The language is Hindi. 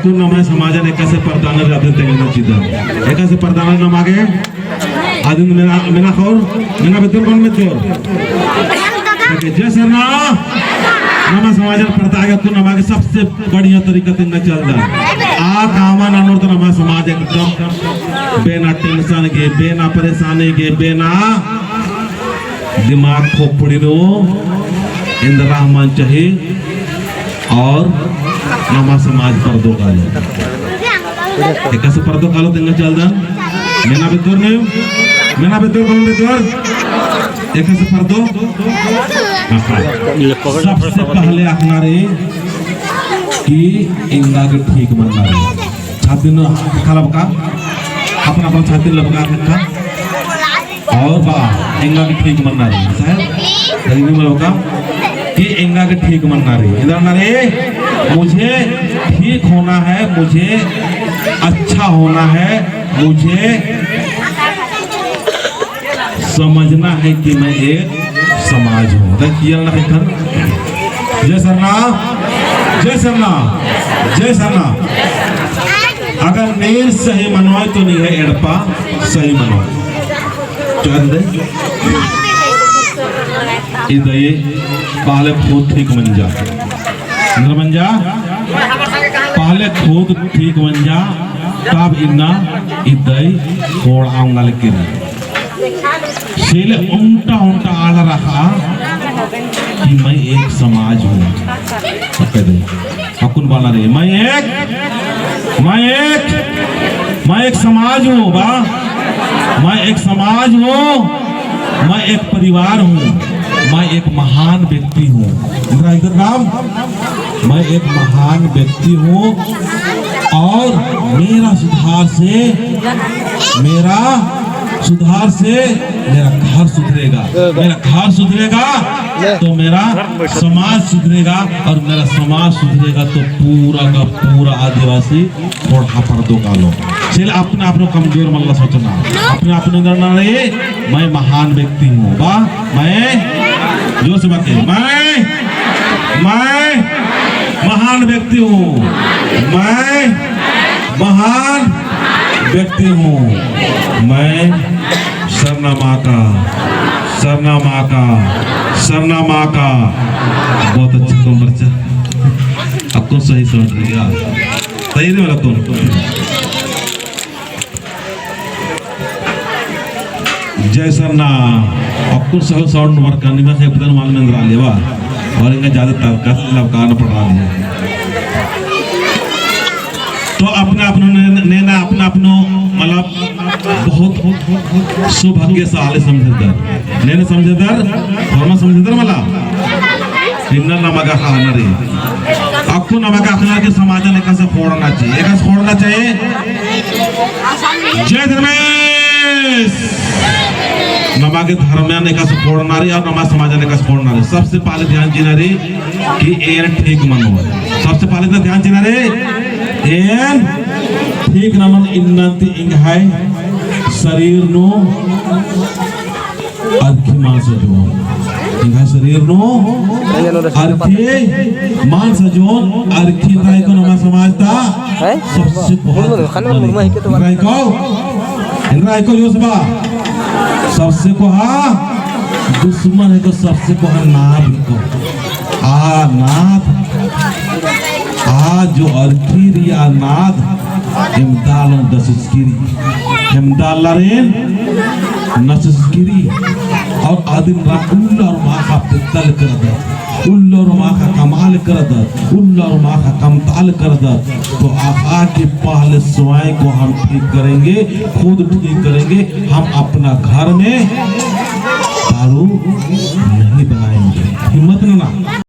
अक्कू नमाय समाजन एकासे परदान राते तेंगना चिदा एकासे परदान नमागे आदिन मेना खौर मेना बेतुर कौन बेतुर जय सरना नमा समाजन परदागे अक्कू नमागे सबसे बढ़िया तरीका तेंगना चलदा आ कामा नानोर तो नमा समाज एकदम बेना टेंशन के बेना परेशानी के बेना दिमाग खोपड़ी नो इंद्र रहमान चाहिए और नमा समाज पर्दो कालो एक ऐसे पर्दो कालो तेंगा चलदा मेना बेतुर कौन बेतुर एक ऐसे पर्दो सबसे पहले आखना रे कि इंगा के ठीक बनना रे छाती न खाला बका अपना अपना छाती लबका रखा और बा इंगा के ठीक बनना रे शायद रंगी में लबका कि इंगा के ठीक बनना रे इधर ना रे मुझे ठीक होना है मुझे अच्छा होना है मुझे समझना है कि मैं एक समाज हूँ जय सरना जय सरना जय सरना अगर नेर सही मनवाए तो नहीं है एड़पा सही मनवाए इदये पहले खुद ठीक बन जा पहले खुद ठीक बन जा तब इन्ना इदय कोड़ आऊंगा लेकिन शेले उल्टा उल्टा आला रखा कि मैं एक समाज हूँ अकुन वाला रे मैं एक समाज हूँ बा मैं एक समाज हूँ मैं एक परिवार हूँ मैं एक महान व्यक्ति हूँ इधर नाम मैं एक महान व्यक्ति हूँ और मेरा सुधार से मेरा घर सुधरेगा तो मेरा समाज सुधरेगा और मेरा समाज सुधरेगा तो पूरा का पूरा आदिवासी थोड़ा पर्दों का लो चल अपने आप को कमजोर मल्ला सोचना अपने करना रे मैं महान व्यक्ति हूँ बा मैं जो से बात मैं महान व्यक्ति हूँ मैं महान व्यक्ति हूँ मैं सरना माँ का बहुत अच्छा तुम बच्चा अब तो सही समझ रही है सही नहीं वाला तुम जय सरना अब कुछ सही साउंड वर्क करने में से बदन मान में अंदर आ लेवा और इनका ज्यादा तरकस लबकाना पड़ रहा है तो अपना मतलब बहुत सौभाग्यशाली समझदार नेने समझदार फॉर्मा समझदार मला इन्ना नमका खाना रे आपको नमका खाना के समाज ने कैसे फोड़ना चाहिए जय धर्मेश नमा के धर्म ने कैसे फोड़ना रे और नमा समाज ने कैसे फोड़ना रे सबसे पहले ध्यान देना रे कि एन ठीक मनो सबसे पहले तो ध्यान देना रे एन ठीक नमन इन्नति इंग है शरीर नो अर्थ मान सजोन इंग है शरीर नो अर्थ मान सजोन अर्थ राय को नमा समाजता सबसे पहले राय को योसबा सबसे को दुश्मन है तो सबसे को नाद को नाद जो अर्थी रिया नाद हेमदालन दसस्किरी हेमदालरेन नसस्किरी और आदिम राकुल्ला और माँ का पित्तल कर दे उल्ला और माँ का कमाल कर दे उल्ला और माँ का कमताल कर दे तो आका के पहले स्वयं को हम ठीक करेंगे खुद ठीक करेंगे हम अपना घर में दारू नहीं बनाएंगे हिम्मत ना